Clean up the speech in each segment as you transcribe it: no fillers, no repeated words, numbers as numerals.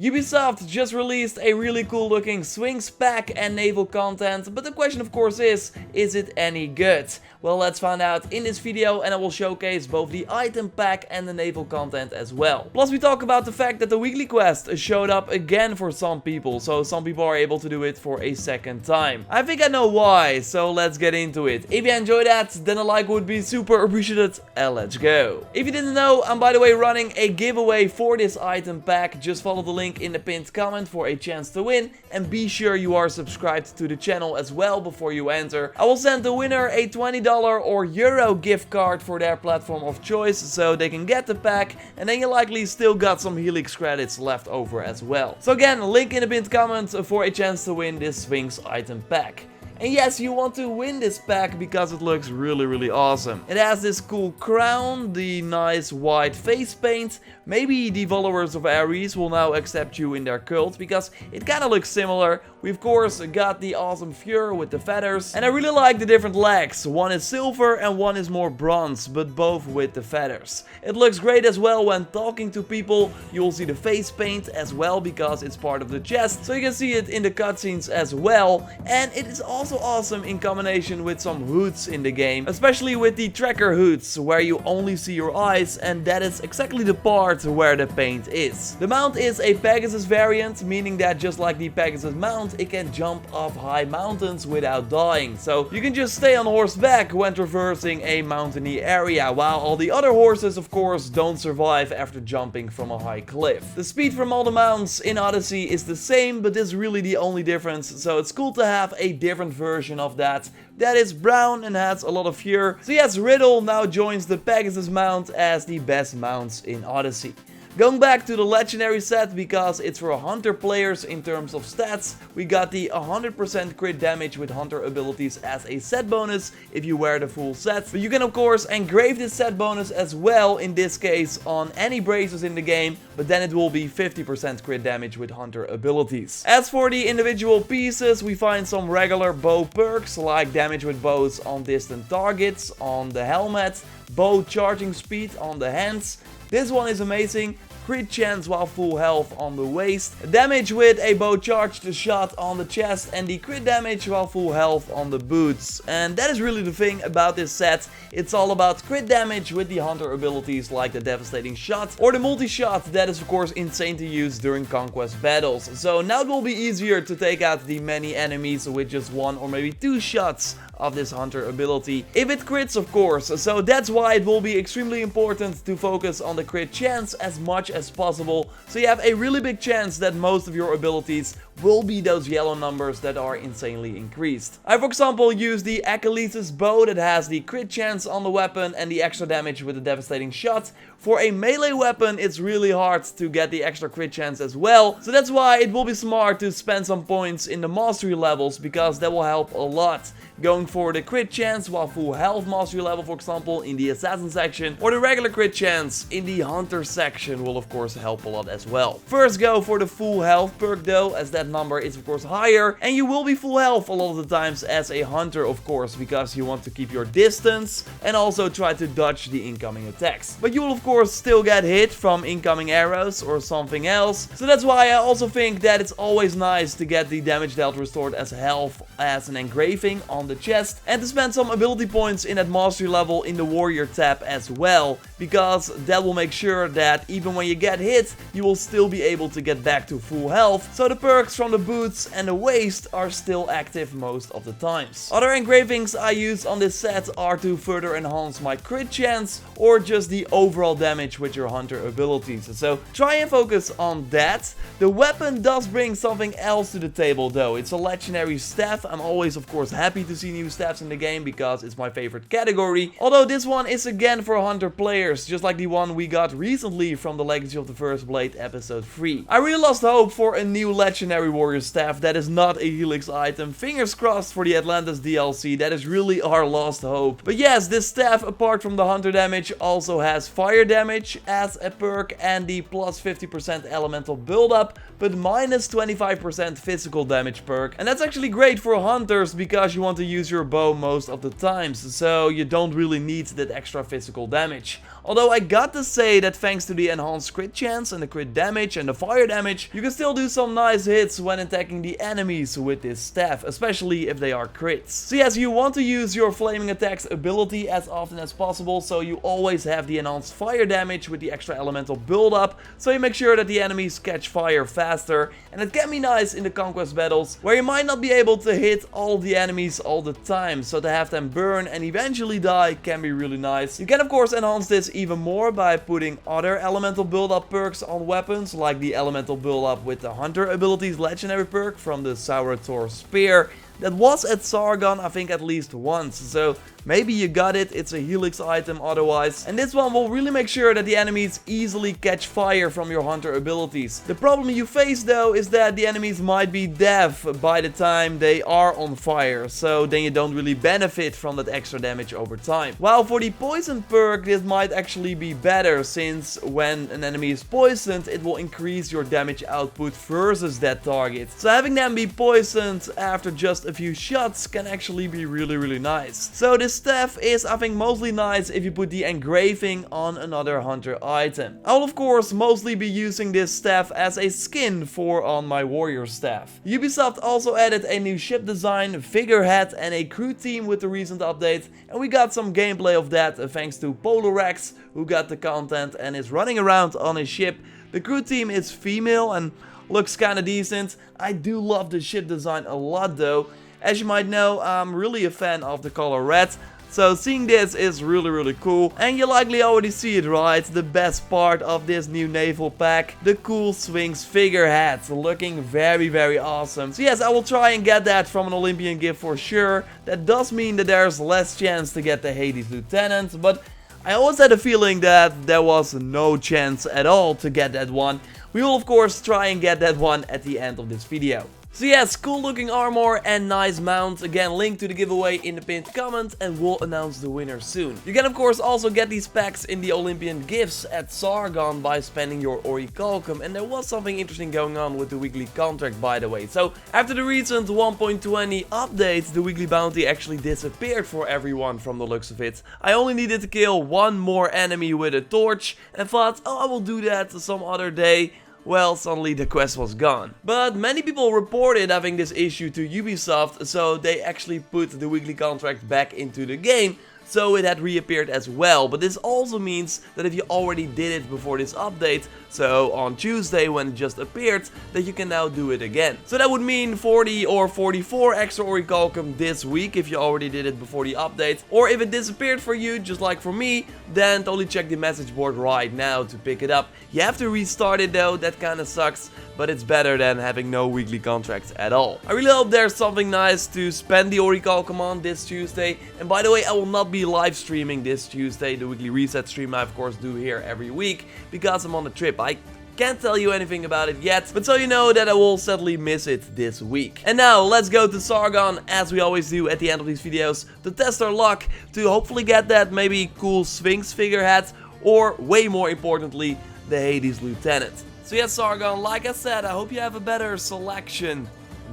Ubisoft just released a really cool looking Sphinx Pack and naval content, but the question of course is it any good? Well, let's find out in this video, and I will showcase both the item pack and the naval content as well. Plus we talk about the fact that the weekly quest showed up again for some people, so some people are able to do it for a second time. I think I know why, so let's get into it. If you enjoyed that, then a like would be super appreciated, and let's go. If you didn't know, I'm by the way running a giveaway for this item pack. Just follow the link in the pinned comment for a chance to win, and be sure you are subscribed to the channel as well before you enter. I will send the winner a $20 or euro gift card for their platform of choice, so they can get the pack, and then you likely still got some Helix credits left over as well. So again, link in the pinned comment for a chance to win this Sphinx item pack. And yes, you want to win this pack because it looks really awesome. It has this cool crown, the nice white face paint. Maybe the followers of Ares will now accept you in their cult because it kind of looks similar. We of course got the awesome fur with the feathers. And I really like the different legs. One is silver and one is more bronze, but both with the feathers. It looks great as well when talking to people. You'll see the face paint as well because it's part of the chest. So you can see it in the cutscenes as well. And it is also awesome in combination with some hoods in the game, especially with the tracker hoods where you only see your eyes, and that is exactly the part where the paint is. The mount is a Pegasus variant, meaning that just like the Pegasus mount, it can jump off high mountains without dying. So you can just stay on horseback when traversing a mountainy area, while all the other horses of course don't survive after jumping from a high cliff. The speed from all the mounts in Odyssey is the same, but this is really the only difference, so it's cool to have a different version of that is brown and has a lot of fur. So yes, Riddle now joins the Pegasus mount as the best mounts in Odyssey. Going back to the legendary set, because it's for hunter players in terms of stats, we got the 100% crit damage with hunter abilities as a set bonus if you wear the full set. But you can of course engrave this set bonus as well, in this case on any braces in the game, but then it will be 50% crit damage with hunter abilities. As for the individual pieces, we find some regular bow perks like damage with bows on distant targets on the helmet, bow charging speed on the hands. This one is amazing. Crit chance while full health on the waist, damage with a bow charged shot on the chest, and the crit damage while full health on the boots. And that is really the thing about this set. It's all about crit damage with the hunter abilities like the devastating shot or the multi-shot that is of course insane to use during conquest battles. So now it will be easier to take out the many enemies with just one or maybe two shots of this hunter ability, if it crits of course. So that's why it will be extremely important to focus on the crit chance as much as possible, so you have a really big chance that most of your abilities will be those yellow numbers that are insanely increased. I for example use the Achilles' bow that has the crit chance on the weapon and the extra damage with the devastating shot. For a melee weapon it's really hard to get the extra crit chance as well, so that's why it will be smart to spend some points in the mastery levels, because that will help a lot. Going for the crit chance while full health mastery level, for example in the assassin section, or the regular crit chance in the hunter section will of course help a lot as well. First go for the full health perk though, as that number is of course higher, and you will be full health a lot of the times as a hunter of course, because you want to keep your distance and also try to dodge the incoming attacks. But you will of course still get hit from incoming arrows or something else, so that's why I also think that it's always nice to get the damage dealt restored as health as an engraving on the chest, and to spend some ability points in that mastery level in the warrior tab as well, because that will make sure that even when you get hit you will still be able to get back to full health, so the perks from the boots and the waist are still active most of the times. Other engravings I use on this set are to further enhance my crit chance or just the overall damage with your hunter abilities, so try and focus on that. The weapon does bring something else to the table though. It's a legendary staff. I'm always of course happy to see new staffs in the game because it's my favorite category, although this one is again for hunter players, just like the one we got recently from the Legacy of the First Blade episode 3. I really lost hope for a new legendary warrior staff that is not a Helix item. Fingers crossed for the Atlantis DLC, that is really our lost hope. But yes, this staff apart from the hunter damage also has fire damage as a perk and the plus 50% elemental buildup, but minus 25% physical damage perk. And that's actually great for hunters because you want to use your bow most of the times, so you don't really need that extra physical damage. Although I got to say that thanks to the enhanced crit chance and the crit damage and the fire damage, you can still do some nice hits when attacking the enemies with this staff, especially if they are crits. So yes, you want to use your flaming attacks ability as often as possible, so you always have the enhanced fire damage with the extra elemental build up, so you make sure that the enemies catch fire faster, and it can be nice in the conquest battles where you might not be able to hit all the enemies all the time, so to have them burn and eventually die can be really nice. You can of course enhance this even more by putting other elemental build up perks on weapons, like the elemental build up with the hunter abilities legendary perk from the JorRaptor spear. That was at Sargon, I think, at least once, so maybe you got it, it's a helix item otherwise. And this one will really make sure that the enemies easily catch fire from your hunter abilities. The problem you face though is that the enemies might be deaf by the time they are on fire, so then you don't really benefit from that extra damage over time. While for the poison perk, this might actually be better, since when an enemy is poisoned, it will increase your damage output versus that target. So having them be poisoned after just a few shots can actually be really nice. So this staff is, I think, mostly nice if you put the engraving on another hunter item. I'll of course mostly be using this staff as a skin for on my warrior staff. Ubisoft also added a new ship design, figurehead and a crew team with the recent update, and we got some gameplay of that thanks to Polorex, who got the content and is running around on his ship. The crew team is female and looks kinda decent. I do love the ship design a lot though. As you might know, I'm really a fan of the color red, so seeing this is really cool. And you likely already see it, right? The best part of this new naval pack, the cool Sphinx figurehead, looking very awesome. So yes, I will try and get that from an Olympian gift for sure. That does mean that there's less chance to get the Hades Lieutenant, but I always had a feeling that there was no chance at all to get that one. We will of course try and get that one at the end of this video. So yes, cool looking armor and nice mount. Again, link to the giveaway in the pinned comment, and we'll announce the winner soon. You can of course also get these packs in the Olympian gifts at Sargon by spending your orichalcum, and there was something interesting going on with the weekly contract, by the way. So after the recent 1.20 update, the weekly bounty actually disappeared for everyone from the looks of it. I only needed to kill one more enemy with a torch and thought, oh, I will do that some other day. Well, suddenly the quest was gone. But many people reported having this issue to Ubisoft, so they actually put the weekly contract back into the game, so it had reappeared as well. But this also means that if you already did it before this update, so on Tuesday when it just appeared, that you can now do it again. So that would mean 40 or 44 extra orichalcum this week if you already did it before the update. Or if it disappeared for you, just like for me, then totally check the message board right now to pick it up. You have to restart it though, that kinda sucks, but it's better than having no weekly contracts at all. I really hope there's something nice to spend the orichalcum on this Tuesday. And by the way, I will not be live streaming this Tuesday, the weekly reset stream I of course do here every week, because I'm on a trip. I can't tell you anything about it yet, but so you know that I will sadly miss it this week. And now let's go to Sargon, as we always do at the end of these videos, to test our luck to hopefully get that maybe cool Sphinx figurehead, or way more importantly, the Hades Lieutenant. So yes, Sargon, like I said, I hope you have a better selection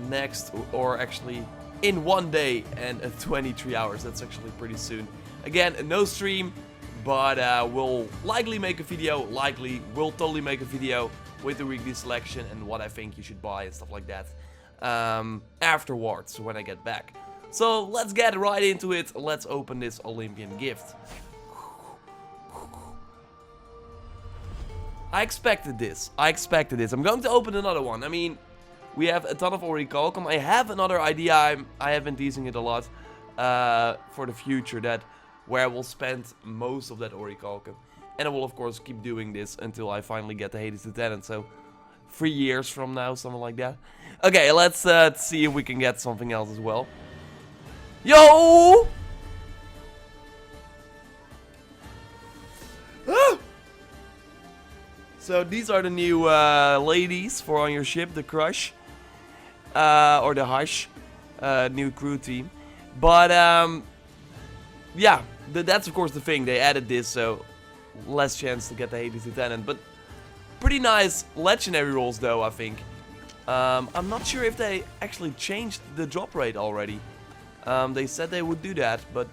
next, or actually in one day and 23 hours. That's actually pretty soon. Again, no stream, but we'll likely make a video, we'll totally make a video with the weekly selection and what I think you should buy and stuff like that afterwards when I get back. So let's get right into it. Let's open this Olympian gift. I expected this. I'm going to open another one. I mean, we have a ton of orichalcum. I have another idea. I have been teasing it a lot for the future, that where I will spend most of that orichalcum. And I will of course keep doing this until I finally get the Hades Lieutenant. So 3 years from now, something like that. Okay, let's see if we can get something else as well. Yo! Ah! So these are the new ladies for on your ship, the Crush. Or the Hush. New crew team. But yeah, that's of course the thing. They added this, so less chance to get the Hades Lieutenant. But pretty nice legendary rolls though, I think. I'm not sure if they actually changed the drop rate already. They said they would do that, but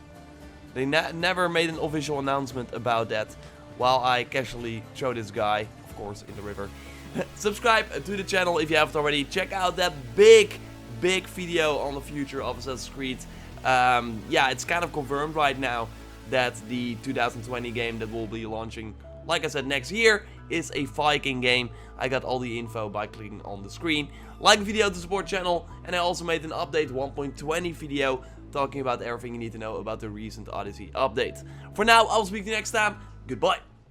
they never made an official announcement about that. while I casually show this guy, of course, in the river. Subscribe to the channel if you haven't already. Check out that big video on the future of Assassin's Creed. Yeah, it's kind of confirmed right now that the 2020 game that will be launching, like I said, next year is a Viking game. I got all the info by clicking on the screen. Like the video to support the channel, and I also made an update 1.20 video talking about everything you need to know about the recent Odyssey update. For now, I will speak to you next time. Goodbye.